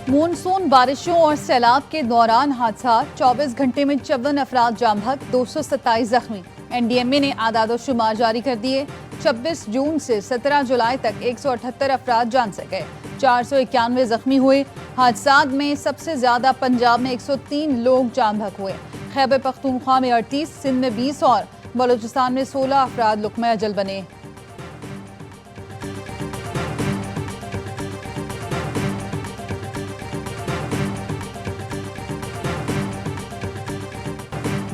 Monsoon बारिशों और सैलाब के दौरान हादसा 24 घंटे में 54 अफराद जाम बहक, 227 जख्मी। एनडीएमए ने आदाद-ओ-शुमार जारी कर दिए। 26 जून से 17 जुलाई तक 178 अफराद जान से गए, 491 जख्मी हुए। हादसात में सबसे ज्यादा पंजाब में 103 लोग जाम बहक हुए। खैबर पख्तूनख्वा में 38, सिंध में 20 और बलूचिस्तान में 16 अफराद लुक्मा अजल बने।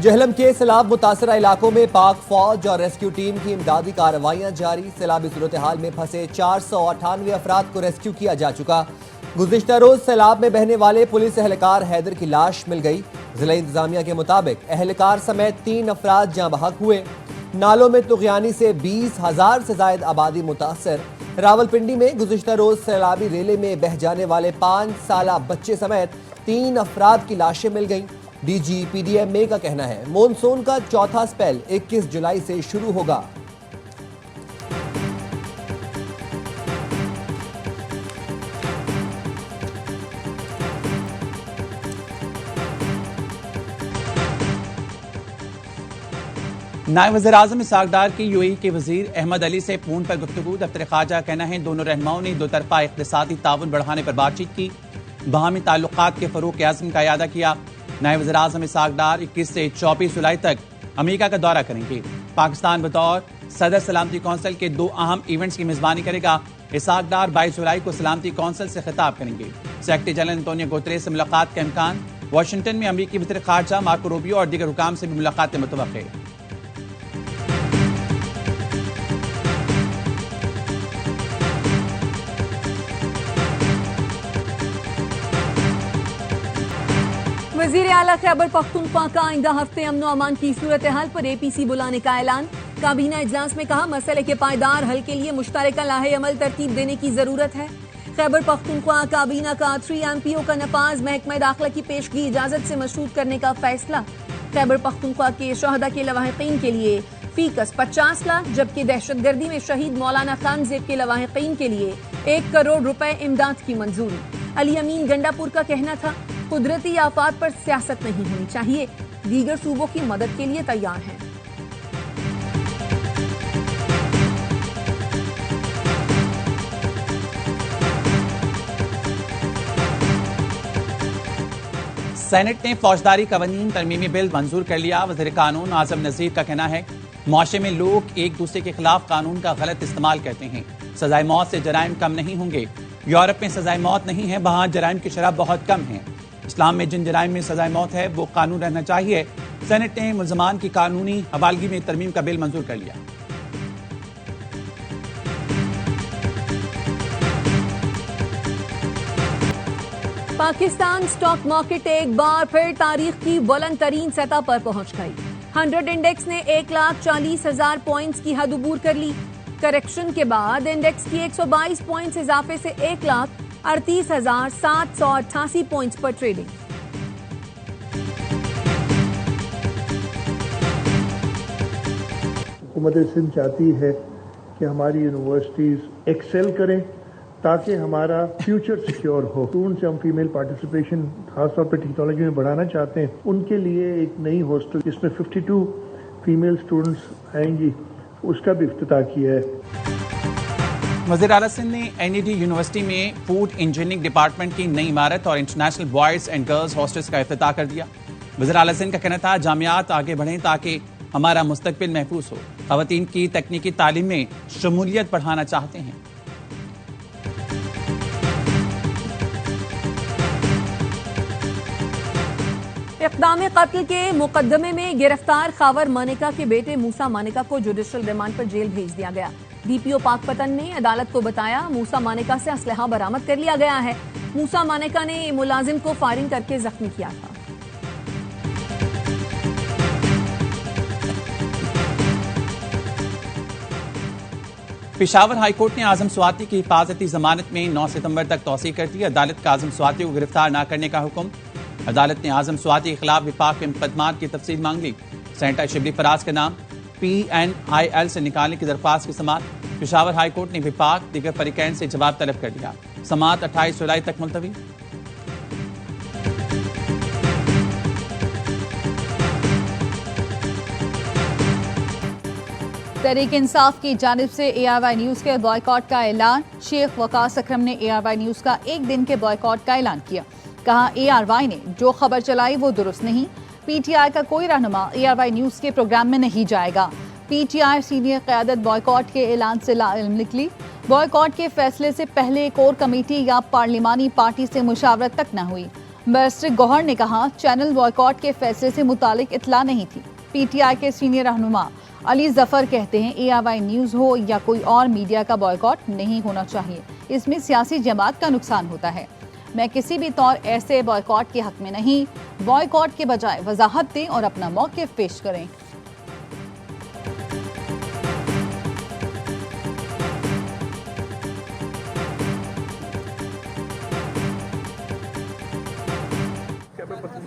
जहलम के सैलाब मुतासरा इलाकों में पाक फौज और रेस्क्यू टीम की इमदादी कार्रवाइयां जारी। सैलाबी सूरत हाल में फंसे 498 अफराद को रेस्क्यू किया जा चुका। गुज़िश्ता रोज सैलाब में बहने वाले पुलिस एहलकार हैदर की लाश मिल गई। जिला इंतजामिया के मुताबिक एहलकार समेत 3 अफराद जाँ बहक हुए। नालों में तुगयानी से 20,000 से ज्यादा आबादी मुतासर। रावलपिंडी में गुज़िश्ता रोज सैलाबी रेले में बह जाने वाले 5 साला बच्चे समेत 3 अफराद की लाशें मिल गईं। DGPDMA का कहना है मॉनसून का चौथा स्पेल 21 जुलाई से शुरू होगा। नायब वज़ीर-ए-आज़म इसहाक डार की यूएई के वजीर अहमद अली से फोन पर गुफ्तगू। दफ्तर खारजा कहना है दोनों रहनुमाओं ने दो तरफा इक़्तिसादी ताउन बढ़ाने पर बातचीत की। बाहमी ताल्लुकात के फरोग़ के अज़्म का इयादा किया। नायब वज़ीर-ए-आज़म इसहाक डार 21 से 24 जुलाई तक अमेरिका का दौरा करेंगे। पाकिस्तान बतौर सदर सलामती कौंसिल के 2 अहम इवेंट्स की मेजबानी करेगा। इसहाक डार 22 जुलाई को सलामती कौंसिल से खिताब करेंगे। सेक्रेटरी जनरल एंटोनियो गुतेरेस से मुलाकात का इम्कान। वाशिंगटन में अमेरिकी वज़ीर खारजा मार्को रूबियो और दीगर हुकाम से भी मुलाकातें मुतवक्किल। वज़ीर आला खैबर पख्तूनख्वा का आइंदा हफ्ते अमन और अमान की सूरत हाल पर APC बुलाने का ऐलान। काबीना इजलास में कहा मसले के पायदार हल के लिए मुश्तरका लाहे अमल तरतीब देने की जरूरत है। खैबर पख्तूनख्वा काबीना का 3 MPO का नफाज महकमा दाखिला की पेशगी इजाजत से मशरूत करने का फैसला। खैबर पख्तूनख्वा के शहदा के लवाहिकीन के लिए फीकस 50 लाख, जबकि दहशतगर्दी में शहीद मौलाना खान ज़ेब के लवाहिकीन के लिए 1 करोड़ रुपए इमदाद की मंजूरी। अली अमीन गंडापुर का कहना था कुदरती आफात पर सियासत नहीं होनी चाहिए, दीगर सूबों की मदद के लिए तैयार हैं। सेनेट ने फौजदारी कवानीन तरमीमी बिल मंजूर कर लिया। वज़ीर कानून आज़म नज़ीर का कहना है मुआशरे में लोग एक दूसरे के खिलाफ कानून का गलत इस्तेमाल करते हैं। सजाए मौत से जराइम कम नहीं होंगे। यूरोप में सजाए मौत नहीं है, वहां जराइम की शरह बहुत कम है। इस्लाम में जिन जराइम में सजाए मौत है वो कानून रहना चाहिए। सेनेट ने मुल्ज़मान की कानूनी हवालगी में तरमीम का बिल मंजूर कर लिया। पाकिस्तान स्टॉक मार्केट एक बार फिर तारीख की बुलंद तरीन सतह पर पहुंच गई। 100 इंडेक्स ने 1,40,000 पॉइंट्स की हद अबूर कर ली। करेक्शन के बाद इंडेक्स की 122 पॉइंट्स इजाफे से 1,38,788 पॉइंट्स पर ट्रेडिंग। हुकूमत सिंध चाहती है कि हमारी यूनिवर्सिटीज एक्सेल करें ताकि हमारा फ्यूचर सिक्योर हो। स्टूडेंट्स से हम फीमेल पार्टिसिपेशन खासतौर पर टेक्नोलॉजी में बढ़ाना चाहते हैं। उनके लिए एक नई हॉस्टल जिसमें 52 फीमेल स्टूडेंट्स आएंगी, उसका भी इफ्तिताह किया है। वज़ीर आला सिंध ने NED यूनिवर्सिटी में फूड इंजीनियरिंग डिपार्टमेंट की नई इमारत और international boys and girls hostels का इफ्तिताह कर दिया। वज़ीर आला सिंध का कहना था जामियात आगे बढ़ें ताकि हमारा मुस्तकबिल महफूज हो। ख़वातीन की तकनीकी तालीम में शमूलियत बढ़ाना चाहते हैं। इक़दाम कत्ल के मुकदमे में गिरफ्तार खावर मानेका के बेटे मूसा मानेका को जुडिशल रिमांड पर जेल भेज दिया गया। DPO पाकपतन ने अदालत को बताया मूसा मानेका से असलहा बरामद कर लिया गया है। मूसा मानेका ने मुलाजिम को फायरिंग करके जख्मी किया था। पेशावर हाईकोर्ट ने आजम स्वाति की हिफाजती जमानत में 9 सितंबर तक तौसीह कर दी। अदालत का आजम स्वाति को गिरफ्तार न करने का हुक्म। अदालत ने आजम स्वाति के खिलाफ विफाक के मुकदमात की तफसील मांग ली। सेनेटर शिबली फराज का नाम PNIL से निकालने की दरख्वास्त की समाअत। पेशावर हाईकोर्ट ने विफाक दीगर फरीकैन से जवाब तलब कर लिया। समाअत 28 जुलाई तक मुलतवी। तहरीक इंसाफ की जानिब से ARY न्यूज़ के बॉयकॉट का ऐलान। शेख वकास अकरम ने ARY न्यूज़ का एक दिन के बॉयकॉट का ऐलान किया। कहा ARY ने जो खबर चलाई वो दुरुस्त नहीं। PTI का कोई रहनुमा ARY न्यूज़ के प्रोग्राम में नहीं जाएगा। PTI सीनियर क़यादत बॉयकॉट के ऐलान से लाइल्म निकली। बॉयकॉट के फैसले से पहले एक और कमेटी या पार्लिमानी पार्टी से मुशावरत तक न हुई। बैरिस्टर गौहर ने कहा चैनल बॉयकॉट के फैसले से मुतालिक इत्तला नहीं थी। PTI के सीनियर रहनुमा अली जफर कहते हैं ARY न्यूज़ हो या कोई और मीडिया का बॉयकॉट नहीं होना चाहिए, इसमें सियासी जमात का नुकसान होता है। मैं किसी भी तौर ऐसे बॉयकॉट के हक में नहीं। बॉयकॉट के बजाय वजाहत दें और अपना मौक़िफ़ पेश करें।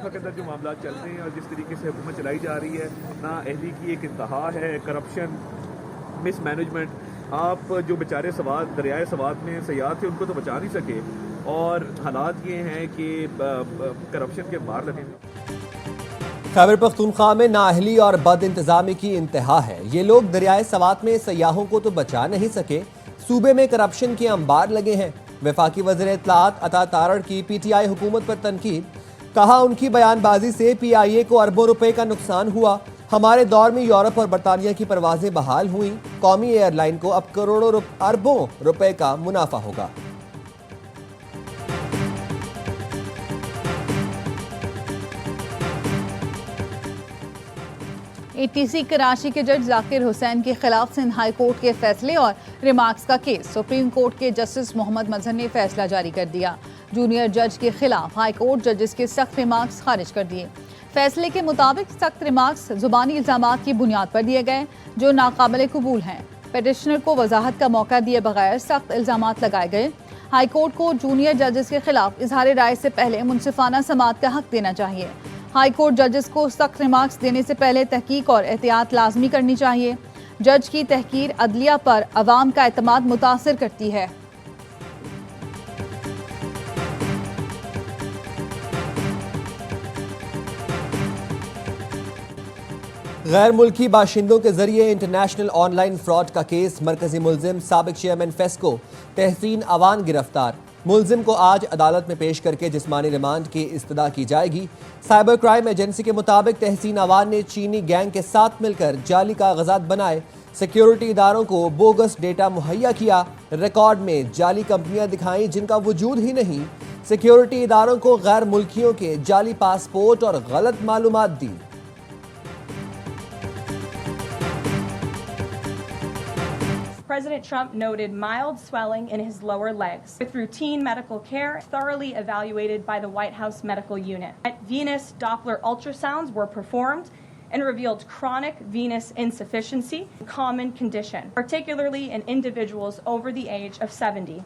के अंदर जो मामला चल रहे हैं और जिस तरीके से हुकूमत चलाई जा रही है, ना अहली की एक इंतहा है, करप्शन, मिसमैनेजमेंट। आप जो बेचारे सवात दरियाए सवात में सयाह थे उनको तो बचा नहीं सके और हालात ये हैं कि करप्शन के मार लगे। खैबर पख्तूनख्वा में नाअहली और बद इंतजामी की इंतहा है। ये लोग दरियाए सवात में सयाहों को तो बचा नहीं सके, सूबे में करप्शन के अंबार लगे हैं। वफाकी वज़ीर इत्तलाआत अता तारड़ की PTI हुकूमत पर तनकीद। कहा उनकी बयानबाजी से PIA को अरबों रुपए का नुकसान हुआ। हमारे दौर में यूरोप और बरतानिया की परवाजें बहाल हुई। कौमी एयरलाइन को अब करोड़ों अरबों रुपए का मुनाफा होगा। ATC कराची के जज जाकिर हुसैन के खिलाफ सिंध हाई कोर्ट के फैसले और रिमार्क्स का केस। सुप्रीम कोर्ट के जस्टिस मोहम्मद मजहर ने फैसला जारी कर दिया। जूनियर जज के खिलाफ हाई कोर्ट जजेस के सख्त रिमार्क्स खारिज कर दिए। फैसले के मुताबिक सख्त रिमार्क्स जुबानी इल्जामात की बुनियाद पर दिए गए जो नाकाबिल कबूल हैं। पिटिशनर को वजाहत का मौका दिए बगैर सख्त इल्जामात लगाए गए। हाई कोर्ट को जूनियर जजेस के खिलाफ इजहार राय से पहले मुनसिफाना समाअत का हक देना चाहिए। हाई कोर्ट जजेस को सख्त रिमार्क्स देने से पहले तहकीक और एहतियात लाजमी करनी चाहिए। जज की तहकीर अदलिया पर अवाम का एतमाद मुतासर करती है। गैर मुल्की बाशिंदों के जरिए इंटरनेशनल ऑनलाइन फ्रॉड का केस। मरकजी मुलजिम साबिक चेयरमैन फेस्को तहसीन अवान गिरफ्तार। मुलजिम को आज अदालत में पेश करके जिस्मानी रिमांड की इस्तदा की जाएगी। साइबर क्राइम एजेंसी के मुताबिक तहसीन अवान ने चीनी गैंग के साथ मिलकर जाली कागजात बनाए, सिक्योरिटी इदारों को बोगस डेटा मुहैया किया, रिकॉर्ड में जाली कंपनियां दिखाई जिनका वजूद ही नहीं, सिक्योरिटी इदारों को गैर मुल्कियों के जाली पासपोर्ट और गलत मालूमात दी। President Trump noted mild swelling in his lower legs with routine medical care thoroughly evaluated by the White House medical unit. Venous Doppler ultrasounds were performed and revealed chronic venous insufficiency, a common condition, particularly in individuals over the age of 70.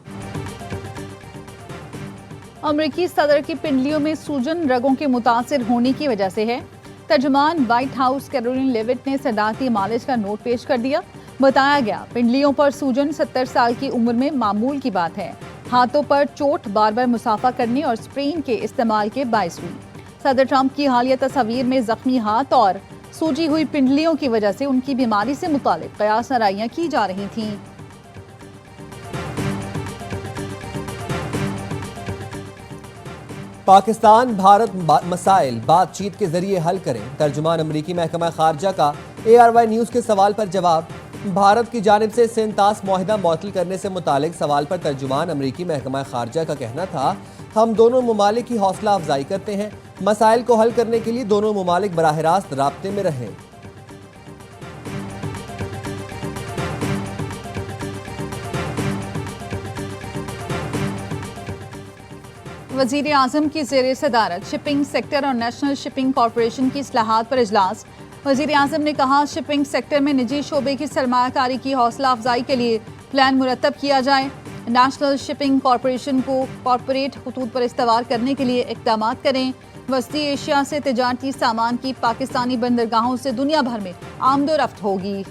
अमरीकी सदर की पिंडलियों में सूजन रगों के मुतासिर होने की वजह से है। तर्जुमान व्हाइट हाउस कैरोलिन लेविट ने सदारती मालिश का नोट पेश कर दिया। बताया गया पिंडलियों पर सूजन 70 साल की उम्र में मामूल की बात है। हाथों पर चोट बार बार मुसाफा करने और स्प्रेन के इस्तेमाल के बायस हुई। सदर ट्रंप की हालिया तस्वीर में जख्मी हाथ और सूजी हुई पिंडलियों की वजह से उनकी बीमारी से मुतालिक कयास आराइयां की जा रही थीं। पाकिस्तान भारत मसाइल बातचीत के जरिए हल करें। तर्जुमान अमरीकी महकमा खारजा का ARY न्यूज़ के सवाल पर जवाब। भारत की जानिब से सिंतास मुआहिदा मुअत्तल करने से मुतालिक सवाल पर तर्जुमान अमरीकी महकमा खारजा का कहना था, हम दोनों ममालिक की हौसला अफजाई करते हैं। मसाइल को हल करने के लिए दोनों ममालिक बराह रास्त राब्ते में रहें। वज़ीर आज़म की ज़ेर सदारत शिपिंग सेक्टर और नेशनल शिपिंग कॉरपोरेशन की इस्लाहात पर इजलास। वज़ीर आज़म ने कहा शिपिंग सेक्टर में निजी शोबे की सरमायाकारी की हौसला अफजाई के लिए प्लान मुरतब किया जाए। नेशनल शिपिंग कॉरपोरेशन को कॉरपोरेट खतूत पर इस्तवार करने के लिए इक़दाम करें। वस्ती एशिया से तिजारती सामान की पाकिस्तानी बंदरगाहों से दुनिया भर में आमदोरफ्त होगी।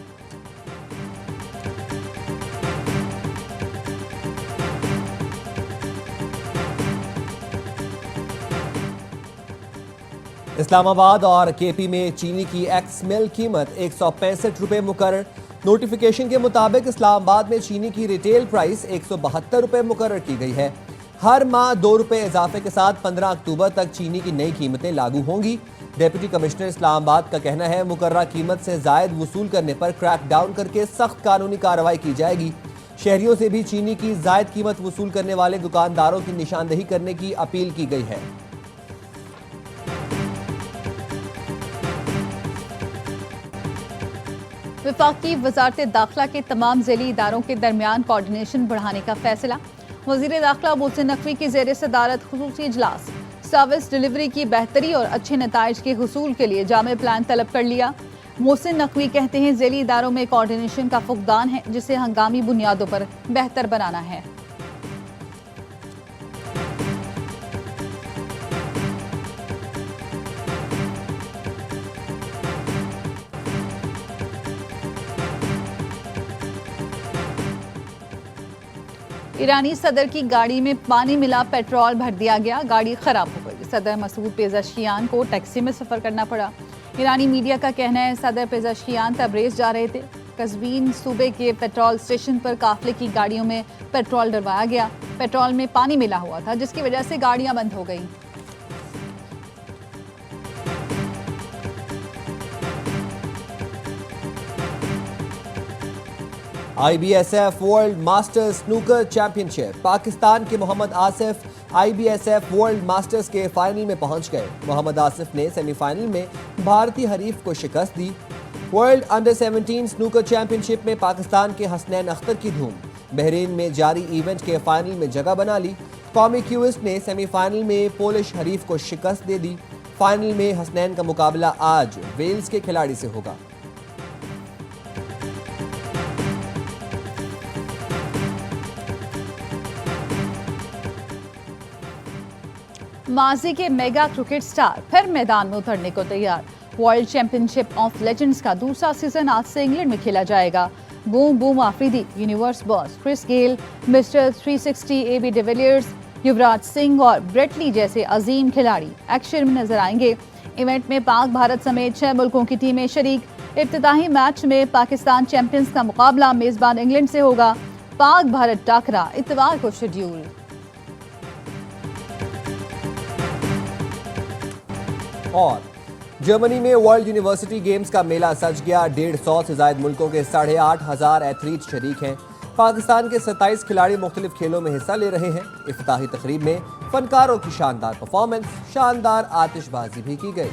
इस्लामाबाद और KP में चीनी की एक्स मिल कीमत 165 रुपये मुकर्रर। नोटिफिकेशन के मुताबिक इस्लामाबाद में चीनी की रिटेल प्राइस 172 रुपए मुकर्रर की गई है। हर माह 2 रुपए इजाफे के साथ 15 अक्टूबर तक चीनी की नई कीमतें लागू होंगी। डिप्टी कमिश्नर इस्लामाबाद का कहना है मुकर्रर कीमत से जायद वसूल करने पर क्रैक डाउन करके सख्त कानूनी कार्रवाई की जाएगी। शहरियों से भी चीनी की जायद कीमत वसूल करने वाले दुकानदारों की निशानदेही करने की अपील की गई है। वफाकी वजारत दाखिला के तमाम ज़ैली इदारों के दरमियान कोऑर्डिनेशन बढ़ाने का फैसला। वज़ीर दाखिला मोहसिन नकवी की ज़ेर सदारत खुसूसी इजलास। सर्विस डिलीवरी की बेहतरी और अच्छे नताइज के हुसूल के लिए जामे प्लान तलब कर लिया। मोहसिन नकवी कहते हैं ज़ैली इदारों में कोऑर्डिनेशन का फुकदान है जिसे हंगामी बुनियादों पर बेहतर बनाना है। ईरानी सदर की गाड़ी में पानी मिला पेट्रोल भर दिया गया, गाड़ी खराब हो गई। सदर मसूद पेज़ेश्कियान को टैक्सी में सफर करना पड़ा। ईरानी मीडिया का कहना है सदर पेज़ेश्कियान तबरेज़ जा रहे थे। कस्बीन सूबे के पेट्रोल स्टेशन पर काफिले की गाड़ियों में पेट्रोल डलवाया गया। पेट्रोल में पानी मिला हुआ था जिसकी वजह से गाड़ियां बंद हो गईं। IBSF world masters snooker championship. Pakistan के Mohammad Asif IBSF world masters के फाइनल में पहुंच गए। मोहम्मद आसिफ ने सेमीफाइनल में भारतीय हरीफ को शिकस्त दी। वर्ल्ड अंडर 17 स्नूकर चैंपियनशिप में पाकिस्तान के हसनैन अख्तर की धूम। बहरीन में जारी इवेंट के फाइनल में जगह बना ली। कौमी क्यूइस्ट ने सेमीफाइनल में पोलिश हरीफ को शिकस्त दे दी। फाइनल में हसनैन का मुकाबला आज वेल्स के खिलाड़ी से होगा। माजी के मेगा क्रिकेट स्टार फिर मैदान में उतरने को तैयार। वर्ल्ड चैंपियनशिप ऑफ लेजेंड्स का दूसरा सीजन आज से इंग्लैंड में खेला जाएगा। Boom boom Afridi, universe boss Chris Gayle, mister 360 AB de Villiers, Yuvraj Singh और ब्रेट ली जैसे अजीम खिलाड़ी एक्शन में नजर आएंगे। इवेंट में पाक भारत समेत 6 मुल्कों की टीमें शरीक। इफ्तिताही मैच में पाकिस्तान चैंपियंस का मुकाबला मेजबान इंग्लैंड से होगा। पाक भारत टाकरा इतवार को शेड्यूल। और जर्मनी में वर्ल्ड यूनिवर्सिटी गेम्स का मेला सज गया। 150 से ज्यादा मुल्कों के 8,500 एथलीट शरीक हैं। पाकिस्तान के 27 खिलाड़ी मुख्तलिफ खेलों में हिस्सा ले रहे हैं। इफ्तिताही तकरीब में फनकारों की शानदार परफॉर्मेंस, शानदार आतिशबाजी भी की गई।